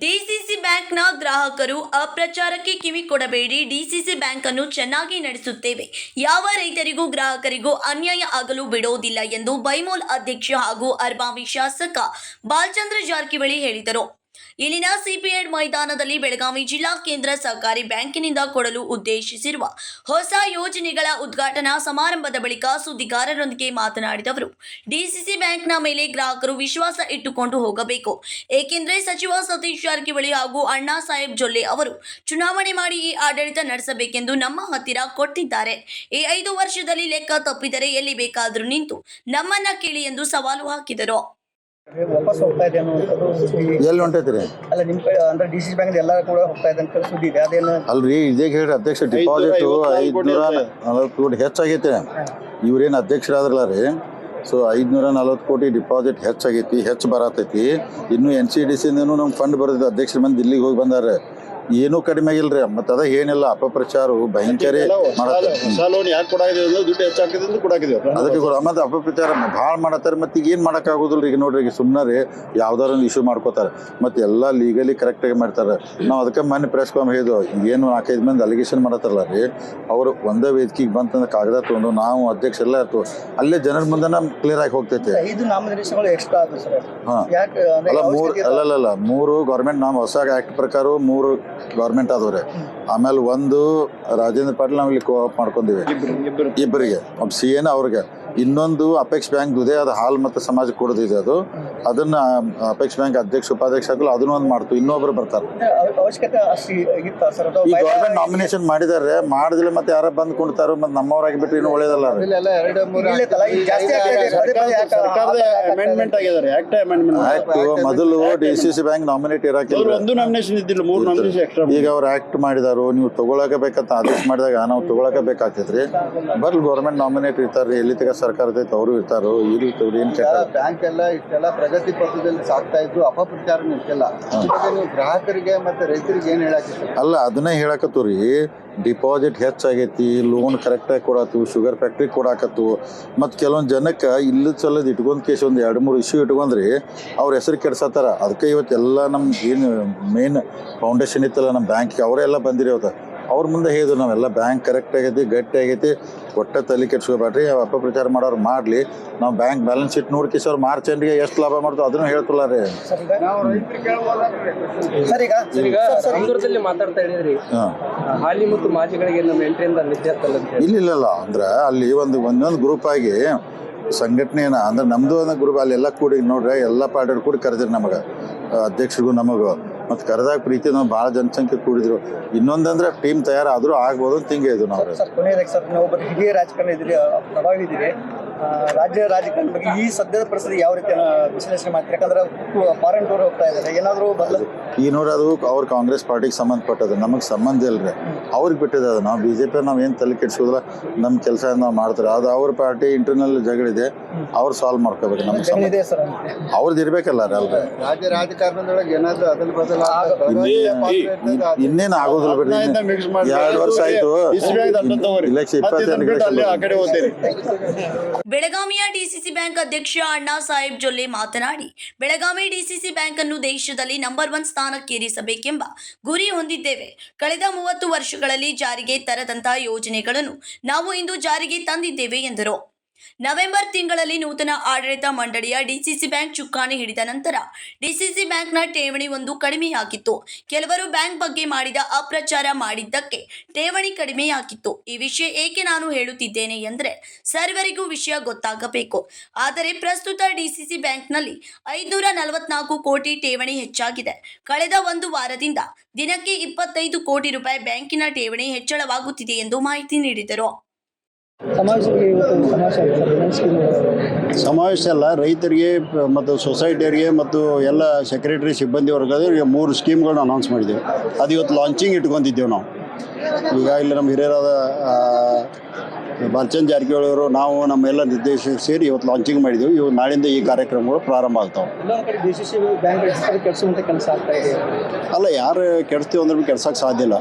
DCC ಬ್ಯಾಂಕ್ನ ಗ್ರಾಹಕರು ಅಪ್ರಚಾರಕ್ಕೆ ಕಿವಿ ಕೊಡಬೇಡಿ. ಡಿಸಿಸಿ ಬ್ಯಾಂಕ್ ಅನ್ನು ಚೆನ್ನಾಗಿ ನಡೆಸುತ್ತೇವೆ. ಯಾವ ರೈತರಿಗೂ ಗ್ರಾಹಕರಿಗೂ ಅನ್ಯಾಯ ಆಗಲು ಬಿಡೋದಿಲ್ಲ ಎಂದು ಬೈಮೂಲ್ ಅಧ್ಯಕ್ಷ ಹಾಗೂ ಅರ್ಬಾವಿ ಶಾಸಕ ಬಾಲಚಂದ್ರ ಜಾರಕಿಹೊಳಿ ಹೇಳಿದರು. ಇಲ್ಲಿನ ಸಿಪಿಎಡ್ ಮೈದಾನದಲ್ಲಿ ಬೆಳಗಾವಿ ಜಿಲ್ಲಾ ಕೇಂದ್ರ ಸಹಕಾರಿ ಬ್ಯಾಂಕಿನಿಂದ ಕೊಡಲು ಉದ್ದೇಶಿಸಿರುವ ಹೊಸ ಯೋಜನೆಗಳ ಉದ್ಘಾಟನಾ ಸಮಾರಂಭದ ಬಳಿಕ ಸುದ್ದಿಗಾರರೊಂದಿಗೆ ಮಾತನಾಡಿದ ಅವರು, ಡಿಸಿಸಿ ಬ್ಯಾಂಕ್ನ ಮೇಲೆ ಗ್ರಾಹಕರು ವಿಶ್ವಾಸ ಇಟ್ಟುಕೊಂಡು ಹೋಗಬೇಕು. ಏಕೆಂದರೆ ಸಚಿವ ಸತೀಶ್ ಜಾರಕಿಹೊಳಿ ಹಾಗೂ ಅಣ್ಣಾ ಸಾಹೇಬ್ ಜೊಲ್ಲೆ ಅವರು ಚುನಾವಣೆ ಮಾಡಿ ಈ ಆಡಳಿತ ನಡೆಸಬೇಕೆಂದು ನಮ್ಮ ಹತ್ತಿರ ಕೊಟ್ಟಿದ್ದಾರೆ. ಈ 5 ವರ್ಷದಲ್ಲಿ ಲೆಕ್ಕ ತಪ್ಪಿದರೆ ಎಲ್ಲಿ ಬೇಕಾದರೂ ನಿಂತು ನಮ್ಮನ್ನ ಕೇಳಿ ಎಂದು ಸವಾಲು ಹಾಕಿದರು. ವಾಪಸ್ ಹೋಗ್ತಾ ಇದೆ ಅನ್ನುವಂಥದ್ದು ಸುದ್ದಿ ಎಲ್ಲಿ ಹೊಂಟೈತ್ರಿ? ಅಲ್ಲ ನಿಮ್ಮ ಕಡೆ ಅಂದ್ರೆ ಡಿಸಿಸಿ ಬ್ಯಾಂಕ್ ಎಲ್ಲ ಕೂಡ ಹೋಗ್ತಾ ಇದೆ ಅಂತ ಸುದ್ದಿ ಇದೆ. ಅದೇನು ಅಲ್ರಿ, ಇದೇ ಹೇಳಿ ಅಧ್ಯಕ್ಷ ಡಿಪಾಸಿಟ್ 540 ಕೋಟಿ ಹೆಚ್ಚಾಗೈತೆ. ಇವ್ರೇನು ಅಧ್ಯಕ್ಷರಾದ್ರಲ್ಲ ರೀ, ಸೊ 540 ಕೋಟಿ ಡಿಪಾಸಿಟ್ ಹೆಚ್ಚಾಗೈತಿ, ಹೆಚ್ಚು ಬರತೈತಿ. ಇನ್ನು NCDC ನಮ್ಮ ಫಂಡ್ ಬರ್ತೈತಿ. ಅಧ್ಯಕ್ಷರ ಮಂದಿ ದಿಲ್ಲಿಗೆ ಹೋಗಿ ಬಂದಾರೆ, ಏನೂ ಕಡಿಮೆ ಆಗಿಲ್ರಿ. ಮತ್ತು ಅದ ಏನಿಲ್ಲ, ಅಪಪ್ರಚಾರ ಭಯಂಕರ ಅದಕ್ಕೆ ಮತ್ತೆ ಅಪಪ್ರಚಾರ ಭಾಳ ಮಾಡತ್ತಾರೆ. ಮತ್ತು ಈಗ ಏನು ಮಾಡೋಕ್ಕಾಗೋದಿಲ್ಲ. ಈಗ ನೋಡ್ರಿ, ಈಗ ಸುಮ್ಮನೆ ಯಾವ್ದಾರ ಒಂದು ಇಶ್ಯೂ ಮಾಡ್ಕೋತಾರೆ, ಮತ್ತು ಎಲ್ಲ ಲೀಗಲಿ ಕರೆಕ್ಟಾಗಿ ಮಾಡ್ತಾರೆ. ನಾವು ಅದಕ್ಕೆ ಮೊನ್ನೆ ಪ್ರೆಸ್ ಕಾಮ್ ಹೇಳಿದ್ವು, ಏನು 4-5 ಮಂದಿ ಅಲಿಗೇಷನ್ ಮಾಡತ್ತಾರಲ್ಲ ರೀ, ಅವರು ಒಂದೇ ವೇದಿಕೆಗೆ ಬಂತಂದ್ರೆ ಕಾಗದ ತೊಗೊಂಡು ನಾವು ಅಧ್ಯಕ್ಷ ಎಲ್ಲ ಇರ್ತೀವಿ, ಅಲ್ಲೇ ಜನರ ಮುಂದೆ ಕ್ಲಿಯರ್ ಆಗಿ ಹೋಗ್ತೈತೆ. 5 ನಾಮಿನೇಷನ್ಗಳು ಎಕ್ಸ್ಟ್ರಾ ಆದ್ರು ಸರ್. ಹಾಂ, ಅಲ್ಲ 3 ಗೌರ್ಮೆಂಟ್ ನಾವು ಹೊಸ ಆ್ಯಕ್ಟ್ ಪ್ರಕಾರ 3 ಗೌರ್ಮೆಂಟ್ ಆದವ್ರೆ. ಆಮೇಲೆ 1 ರಾಜೇಂದ್ರ ಪಾಟೀಲ್ ನಾವು ಇಲ್ಲಿ ಕೋಆಪ್ ಮಾಡ್ಕೊಂಡಿವಿ ಇಬ್ಬರಿಗೆ, ಒಬ್ಬ CA ಅವ್ರಿಗೆ. ಇನ್ನೊಂದು ಅಪೆಕ್ಸ್ ಬ್ಯಾಂಕ್ ದುದೇ ಅದು ಹಾಲ್ ಮತ್ತು ಸಮಾಜ ಕೊಡೋದಿದೆ. ಅದನ್ನ ಅಪೆಕ್ಸ್ ಬ್ಯಾಂಕ್ ಅಧ್ಯಕ್ಷ ಉಪಾಧ್ಯಕ್ಷ ಹಾಕಲು ಅದನ್ನ ಒಂದು ಮಾಡ್ತು. ಇನ್ನೊಬ್ರು ಬರ್ತಾರೆ. ಅವಶ್ಯಕತೆ ಈ ಗೌರ್ಮೆಂಟ್ ನಾಮಿನೇಷನ್ ಮಾಡಿದಾರೆ, ಮಾಡಿದ್ರೆ ಮತ್ತೆ ಯಾರ ಬಂದು ಕೊಡ್ತಾರೋ, ಮತ್ತೆ ನಮ್ಮವ್ರಾಗಿ ಬಿಟ್ಟರೆ ಇನ್ನೂ ಒಳ್ಳೇದಲ್ಲ. ಮೊದಲು DCC ಬ್ಯಾಂಕ್ ನಾಮಿನೇಟ್ ಇರಾಕಿಲ್ಲ, ಈಗ ಅವ್ರು ಆಕ್ಟ್ ಮಾಡಿದಾರು. ನೀವು ತಗೊಳಕಬೇಕಂತ ಆದೇಶ ಮಾಡಿದಾಗ ನಾವು ತಗೊಳಕಬೇಕಾಗ್ತೈತ್ರಿ. ಬರ್ಲಿ ಗೌರ್ಮೆಂಟ್ ನಾಮಿನೇಟ್ ಇರ್ತಾರ್ರಿ, ಎಲ್ಲಿ ತಗ ಸರ್ಕಾರದ ಅವರು ಇರ್ತಾರೋ. ಇಲ್ಲಿ ಏನ್ ಬ್ಯಾಂಕ್ ಎಲ್ಲ ಇಷ್ಟೆಲ್ಲ ಪ್ರಗತಿ ಪಥದಲ್ಲಿ ಸಾಕ್ತಾ ಇದ್ರು, ಅಪಪ್ರಚಾರ ನಿಂತಿಲ್ಲ. ನೀವು ಗ್ರಾಹಕರಿಗೆ ಮತ್ತೆ ರೈತರಿಗೆ ಏನ್ ಹೇಳಕ್ಕೆ? ಅಲ್ಲ, ಅದನ್ನೇ ಹೇಳಕತ್ತೀವಿ. ಡಿಪಾಸಿಟ್ ಹೆಚ್ಚಾಗೈತಿ, ಲೋನ್ ಕರೆಕ್ಟಾಗಿ ಕೊಡತ್ತು, ಶುಗರ್ ಫ್ಯಾಕ್ಟ್ರಿ ಕೊಡಾಕತ್ತು. ಮತ್ತು ಕೆಲವೊಂದು ಜನಕ್ಕೆ ಇಲ್ಲದ ಸಲದ ಇಟ್ಕೊಂಡ್ ಕೇಸ್ ಒಂದು 2-3 ಇಶ್ಯೂ ಇಟ್ಕೊಂಡ್ರಿ ಅವ್ರ ಹೆಸರು ಕೆಡ್ಸತ್ತಾರ. ಅದಕ್ಕೆ ಇವತ್ತೆಲ್ಲ ನಮ್ಮ ಏನು ಮೇನ್ ಫೌಂಡೇಶನ್ ಇತ್ತಲ್ಲ ನಮ್ಮ ಬ್ಯಾಂಕ್ಗೆ, ಅವರೆಲ್ಲ ಬಂದಿರಿ. ಇವತ್ತು ಅವ್ರ ಮುಂದೆ ಹೇಳಿದ್ರು, ನಾವೆಲ್ಲ ಬ್ಯಾಂಕ್ ಕರೆಕ್ಟ್ ಆಗೈತಿ, ಗಟ್ಟಿ ಆಗೈತಿ, ಒಟ್ಟ ತಲೆ ಕೆಡ್ಸ್ಕೊಬೇಡ್ರಿ, ಅಪಪ್ರಚಾರ ಮಾಡೋರು ಮಾಡಲಿ. ನಾವು ಬ್ಯಾಂಕ್ ಬ್ಯಾಲೆನ್ಸ್ ಶೀಟ್ ನೋಡ್ಕೇಸಿ ಅವ್ರು ಮಾರ್ಚ್ ಎಂಡ್ಗೆ ಎಷ್ಟು ಲಾಭ ಮಾಡ್ತಾವೆ ಅದನ್ನು ಹೇಳ್ತಿಲ್ಲ ರೀ. ಮಾತಾಡ್ತಾ ಹೇಳಿದ್ರಿ, ಹಾಲಿ ಮತ್ತು ಮಾಜಿಗಳಿಗೆ ನಮ್ಮ ಎಂಟ್ರಿಯಿಂದ ಇಲ್ಲ ಅಂದ್ರೆ ಅಲ್ಲಿ ಒಂದೊಂದು ಗ್ರೂಪ್ ಆಗಿ ಸಂಘಟನೆನ ಅಂದ್ರೆ ನಮ್ದು ಒಂದು ಗ್ರೂಪ್ ಅಲ್ಲೆಲ್ಲ ಕೂಡಿ ನೋಡ್ರಿ, ಎಲ್ಲ ಪಾರ್ಟಿ ಕೂಡಿ ಕರೆದಿರಿ ನಮಗೆ, ಅಧ್ಯಕ್ಷರಿಗೂ ನಮಗೂ. ಮತ್ತು ಕರೆದಾಗ ಪ್ರೀತಿ ನಾವು ಭಾಳ ಜನಸಂಖ್ಯೆ ಕೂಡಿದ್ರು. ಇನ್ನೊಂದಂದ್ರೆ ಟೀಮ್ ತಯಾರಾದರೂ ಆಗ್ಬೋದು ಅಂತ ಹಿಂಗೆ ಇದು ನಾವು. ಸರ್ ನಾವು ಹಿರಿಯ ರಾಜಕಾರಣ ಇದ್ದೀರಿ, ಪ್ರಭಾವಿ ಇದ್ದೀರಿ. ರಾಜ್ಯ ರಾಜಕಾರಣ ಬಗ್ಗೆ ಈ ಸದ್ಯದ ಪರಿಸ್ಥಿತಿ ಯಾವ ರೀತಿ ವಿಶ್ಲೇಷಣೆ ಮಾಡ್ತೀರಿ? ಯಾಕಂದ್ರೆ ಫಾರಿನ್ ಟೂರ್ ಹೋಗ್ತಾ ಇದ್ದಾರೆ, ಏನಾದರೂ ಬದಲು ಈ ನೋಡಿ ಅದು ಅವ್ರ ಕಾಂಗ್ರೆಸ್ ಪಾರ್ಟಿಗೆ ಸಂಬಂಧಪಟ್ಟದು, ನಮಗೆ ಸಂಬಂಧ ಇಲ್ಲರಿ, ಅವ್ರಿಗೆ ಬಿಟ್ಟಿದೆ ಅದು. ನಾವು BJP ನಾವು ಏನು ತಲೆ ಕೆಡ್ಸೋದಿಲ್ಲ, ನಮ್ಮ ಕೆಲಸ ನಾವು ಮಾಡ್ತಾರೆ. ಅದು ಅವ್ರ ಪಾರ್ಟಿ ಇಂಟರ್ನಲ್ ಜಗಳಿದೆ, ಅವ್ರು ಸಾಲ್ವ್ ಮಾಡ್ಕೋಬೇಕು. ನಮ್ಗೆ ಅವ್ರದ್ದು ಇರ್ಬೇಕಲ್ಲ ರೀ. ಅಲ್ರಿ, ರಾಜ್ಯ ರಾಜಕಾರಣದೊಳಗೆ ಏನಾದರೂ ಅದಲ್ ಬದಲು ಇನ್ನೇನು ಆಗೋದಿಲ್ಲ ಬಿಡ್ರಿ. 2 ವರ್ಷ ಆಯ್ತು ಇಲೆಕ್ಷನ್ 20 ಬೆಳಗಾವಿಯ DCC ಬ್ಯಾಂಕ್ ಅಧ್ಯಕ್ಷ ಅಣ್ಣಾ ಸಾಹೇಬ್ ಜೊಲ್ಲೆ ಮಾತನಾಡಿ, ಬೆಳಗಾವಿ DCC ಬ್ಯಾಂಕ್ ಅನ್ನು ದೇಶದಲ್ಲಿ ನಂಬರ್ 1 ಸ್ಥಾನಕ್ಕೇರಿಸಬೇಕೆಂಬ ಗುರಿ ಹೊಂದಿದ್ದೇವೆ. ಕಳೆದ 30 ವರ್ಷಗಳಲ್ಲಿ ಜಾರಿಗೆ ತರದಂತಹ ಯೋಜನೆಗಳನ್ನು ನಾವು ಇಂದು ಜಾರಿಗೆ ತಂದಿದ್ದೇವೆ ಎಂದರು. ನವೆಂಬರ್ ತಿಂಗಳಲ್ಲಿ ನೂತನ ಆಡಳಿತ ಮಂಡಳಿಯ DCC ಬ್ಯಾಂಕ್ ಚುಕ್ಕಾಣಿ ಹಿಡಿದ ನಂತರ DCC ಬ್ಯಾಂಕ್ನ ಠೇವಣಿ ಒಂದು ಕಡಿಮೆಯಾಗಿತ್ತು. ಕೆಲವರು ಬ್ಯಾಂಕ್ ಬಗ್ಗೆ ಮಾಡಿದ ಅಪ್ರಚಾರ ಮಾಡಿದ್ದಕ್ಕೆ ಠೇವಣಿ ಕಡಿಮೆಯಾಗಿತ್ತು. ಈ ವಿಷಯ ಏಕೆ ನಾನು ಹೇಳುತ್ತಿದ್ದೇನೆ ಎಂದರೆ, ಸರ್ವರಿಗೂ ವಿಷಯ ಗೊತ್ತಾಗಬೇಕು. ಆದರೆ ಪ್ರಸ್ತುತ DCC ಬ್ಯಾಂಕ್ನಲ್ಲಿ 544 ಕೋಟಿ ಠೇವಣಿ ಹೆಚ್ಚಾಗಿದೆ. ಕಳೆದ 1 ವಾರದಿಂದ ದಿನಕ್ಕೆ 25 ಕೋಟಿ ರೂಪಾಯಿ ಬ್ಯಾಂಕಿನ ಠೇವಣಿ ಹೆಚ್ಚಳವಾಗುತ್ತಿದೆ ಎಂದು ಮಾಹಿತಿ ನೀಡಿದರು. ಸಮಾವೇಶ ಎಲ್ಲ ರೈತರಿಗೆ ಮತ್ತು ಸೊಸೈಟಿಯವರಿಗೆ ಮತ್ತು ಎಲ್ಲ ಸೆಕ್ರೆಟರಿ ಸಿಬ್ಬಂದಿ ವರ್ಗದವರಿಗೆ 3 ಸ್ಕೀಮ್ಗಳನ್ನ ಅನೌನ್ಸ್ ಮಾಡಿದ್ದೇವೆ. ಅದು ಇವತ್ತು ಲಾಂಚಿಂಗ್ ಇಟ್ಕೊಂಡಿದ್ದೇವೆ ನಾವು. ಈಗಾಗಲೇ ನಮ್ಮ ಹಿರಿಯರಾದ ಬಾಲಚಂದ್ರ ಜಾರಕಿಹೊಳಿ ಅವರು, ನಾವು ನಮ್ಮೆಲ್ಲ ನಿರ್ದೇಶಕರು ಸೇರಿ ಇವತ್ತು ಲಾಂಚಿಂಗ್ ಮಾಡಿದ್ದೇವೆ. ನಾಳಿಂದ ಈ ಕಾರ್ಯಕ್ರಮಗಳು ಪ್ರಾರಂಭ ಆಗ್ತಾವೆ. ಅಲ್ಲ, ಯಾರು ಕೆಡಿಸ್ತೀವಿ ಅಂದ್ರೆ ಕೆಡ್ಸೋಕ್ಕೆ ಸಾಧ್ಯ ಇಲ್ಲ.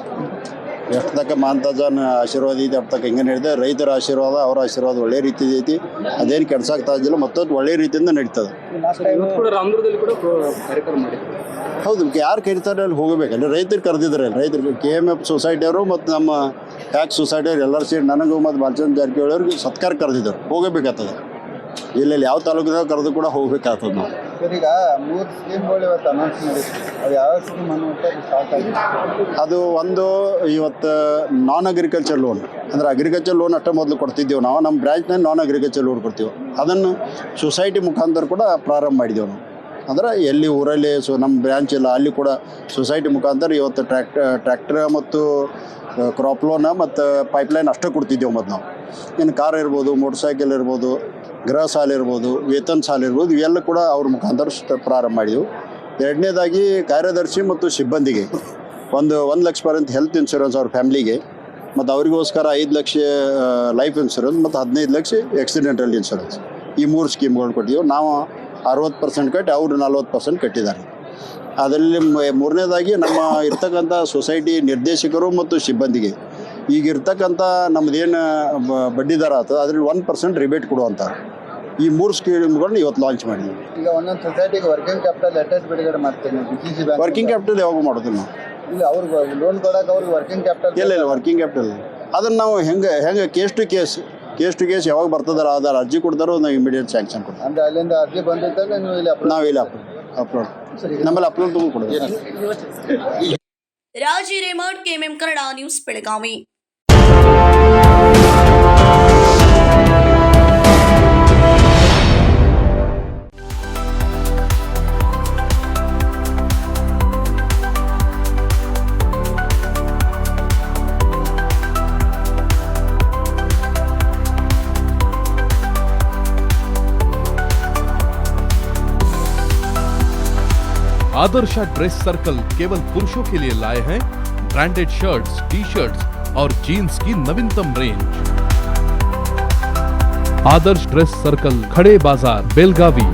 ಎಷ್ಟು ತಕ್ಕ ಮಾಂತಾಜನ್ ಆಶೀರ್ವಾದ ಇದೆ, ಅಷ್ಟು ತಕ್ಕ ಹಿಂಗೆ ಹೇಳಿದೆ. ರೈತರ ಆಶೀರ್ವಾದ, ಅವರ ಆಶೀರ್ವಾದ ಒಳ್ಳೆ ರೀತಿ ಐತಿ. ಅದೇನು ಕೆಡ್ಸಾಗ್ತಾ ಇದ್ದಿಲ್ಲ, ಮತ್ತೊಂದು ಒಳ್ಳೆ ರೀತಿಯಿಂದ ನಡೀತದೆ. ಹೌದು, ಯಾರು ಕರೀತಾರೆ ಅಲ್ಲಿ ಹೋಗಬೇಕಲ್ಲ. ರೈತರು ಕರೆದಿದ್ದಾರೆ, ರೈತರಿಗೆ KMF ಸೊಸೈಟಿಯವರು ಮತ್ತು ನಮ್ಮ ಟ್ಯಾಕ್ಸ್ ಸೊಸೈಟಿಯವರು ಎಲ್ಲರೂ ಸೇರಿ ನನಗೂ ಮತ್ತು ಬಾಲಚಂದ್ರ ಜಾರಕಿಹೊಳಿ ಅವ್ರಿಗೆ ಸತ್ಕಾರ ಕರೆದಿದ್ದಾರೆ. ಹೋಗಬೇಕಾಗ್ತದೆ, ಇಲ್ಲೆಲ್ಲಿ ಯಾವ ತಾಲೂಕಿನಾಗ ಕರೆದು ಕೂಡ ಹೋಗ್ಬೇಕಾಗ್ತದೆ ನಾವು. ಸರ್, ಈಗ 3 ಸ್ಕೀಮ್ಗಳು ಇವತ್ತು ಅನೌನ್ಸ್ ಮಾಡಿದ್ವಿ. ಅದು ಯಾವ ಸ್ಕೀಮ್ ಅನ್ನುವಂಥ ಸ್ಟಾರ್ಟ್ ಆಗಿದೆ? ಅದು ಒಂದು ಇವತ್ತು ನಾನ್ ಅಗ್ರಿಕಲ್ಚರ್ ಲೋನ್, ಅಂದರೆ ಅಗ್ರಿಕಲ್ಚರ್ ಲೋನ್ ಅಷ್ಟೇ ಮೊದಲು ಕೊಡ್ತಿದ್ದೇವೆ ನಾವು. ನಮ್ಮ ಬ್ರ್ಯಾಂಚ್ನಲ್ಲಿ ನಾನ್ ಅಗ್ರಿಕಲ್ಚರ್ ಲೋನ್ ಕೊಡ್ತೀವಿ. ಅದನ್ನು ಸೊಸೈಟಿ ಮುಖಾಂತರ ಕೂಡ ಪ್ರಾರಂಭ ಮಾಡಿದ್ದೇವೆ ನಾವು. ಅಂದರೆ ಎಲ್ಲಿ ಊರಲ್ಲಿ ನಮ್ಮ ಬ್ರ್ಯಾಂಚ್ ಇಲ್ಲ ಅಲ್ಲಿ ಕೂಡ ಸೊಸೈಟಿ ಮುಖಾಂತರ ಇವತ್ತು ಟ್ರ್ಯಾಕ್ಟರ್ ಮತ್ತು ಕ್ರಾಪ್ ಲೋನ್ ಮತ್ತು ಪೈಪ್ಲೈನ್ ಅಷ್ಟೇ ಕೊಡ್ತಿದ್ದೇವೆ ಮತ್ತು ನಾವು. ಇನ್ನು ಕಾರ್ ಇರ್ಬೋದು, ಮೋಟರ್ ಸೈಕಲ್ ಇರ್ಬೋದು, ಗೃಹ ಸಾಲ ಇರ್ಬೋದು, ವೇತನ ಸಾಲ ಇರ್ಬೋದು, ಇವೆಲ್ಲ ಕೂಡ ಅವ್ರ ಮುಖಾಂತರ ಪ್ರಾರಂಭ ಮಾಡಿದೆವು. ಎರಡನೇದಾಗಿ ಕಾರ್ಯದರ್ಶಿ ಮತ್ತು ಸಿಬ್ಬಂದಿಗೆ ಒಂದು 1 ಲಕ್ಷ ಪರ್ಯಂತ ಹೆಲ್ತ್ ಇನ್ಶೂರೆನ್ಸ್ ಅವ್ರ ಫ್ಯಾಮ್ಲಿಗೆ, ಮತ್ತು ಅವರಿಗೋಸ್ಕರ 5 ಲಕ್ಷ ಲೈಫ್ ಇನ್ಶೂರೆನ್ಸ್ ಮತ್ತು 15 ಲಕ್ಷ ಆಕ್ಸಿಡೆಂಟಲ್ ಇನ್ಶೂರೆನ್ಸ್, ಈ 3 ಸ್ಕೀಮ್ಗಳು ಕೊಟ್ಟಿದ್ದೆವು. ನಾವು 60% ಕಟ್ಟಿ ಅವರು 40% ಕಟ್ಟಿದ್ದಾರೆ. ಅದರಲ್ಲಿ ಮೂರನೇದಾಗಿ ನಮ್ಮ ಇರ್ತಕ್ಕಂಥ ಸೊಸೈಟಿ ನಿರ್ದೇಶಕರು ಮತ್ತು ಸಿಬ್ಬಂದಿಗೆ ಈಗ ಇರ್ತಕ್ಕಂಥ ನಮ್ಮದೇನು ಬಡ್ಡಿ ದರ ಆಗ್ತದೆ ಅದರಲ್ಲಿ 1% ರಿಬೇಟ್ ಕೊಡುವಂಥದ್ದು. ಈ 3 ಸ್ಕೀಮ್ಗಳನ್ನ ಇವತ್ತು ಲಾಂಚ್ ಮಾಡಿದ್ದೀವಿ. ಈಗ ಒಂದೊಂದು ಸೊಸೈಟಿಗೆ ವರ್ಕಿಂಗ್ ಕ್ಯಾಪಿಟಲ್ ಅಟ್ಯಾಚ್ ಬಿಡುಗಡೆ ಮಾಡ್ತೇನೆ DCC ಬ್ಯಾಂಕ್. ವರ್ಕಿಂಗ್ ಕ್ಯಾಪಿಟಲ್ ಯಾವಾಗ ಮಾಡೋದಿಲ್ಲ ನಾವು. ಇಲ್ಲ, ಅವ್ರಿಗೆ ಲೋನ್ ಕೊಡೋಕೆ ಅವ್ರಿಗೆ ವರ್ಕಿಂಗ್ ಕ್ಯಾಪಿಟಲ್ ಇಲ್ಲ ವರ್ಕಿಂಗ್ ಕ್ಯಾಪಿಟಲ್ ಅದನ್ನು ನಾವು ಹೆಂಗೆ ಕೇಸ್ ಟು ಕೇಸ್ ಯಾವಾಗ ಬರ್ತದಾರ ಅದರ ಅರ್ಜಿ ಕೊಡ್ತಾರೋ ನಾವು ಇಮಿಡಿಯೇಟ್ ಸ್ಯಾಂಕ್ಷನ್ ಕೊಡ್ತೀವಿ. ಅಂದರೆ ಅಲ್ಲಿಂದ ಅರ್ಜಿ ಬಂದಿದ್ದಾಗ ನೀವು ಇಲ್ಲಿ ನಾವು ಇಲ್ಲಿ ಅಪ್ಲೋಡ್ ನಮ್ಮಲ್ಲಿ ಅಪ್ಲೋಡ್ ತಗೊಂಡು ಕೊಡೋದು. Raj Hiremath, KMM Kannada news, Belagavi. Adarsh dress circle केवल पुरुषों के लिए लाए हैं ब्रांडेड शर्ट्स, टी-शर्ट्स और जीन्स की नवीनतम रेंज। आदर्श ड्रेस सर्कल, खड़े बाजार, बेलगावी।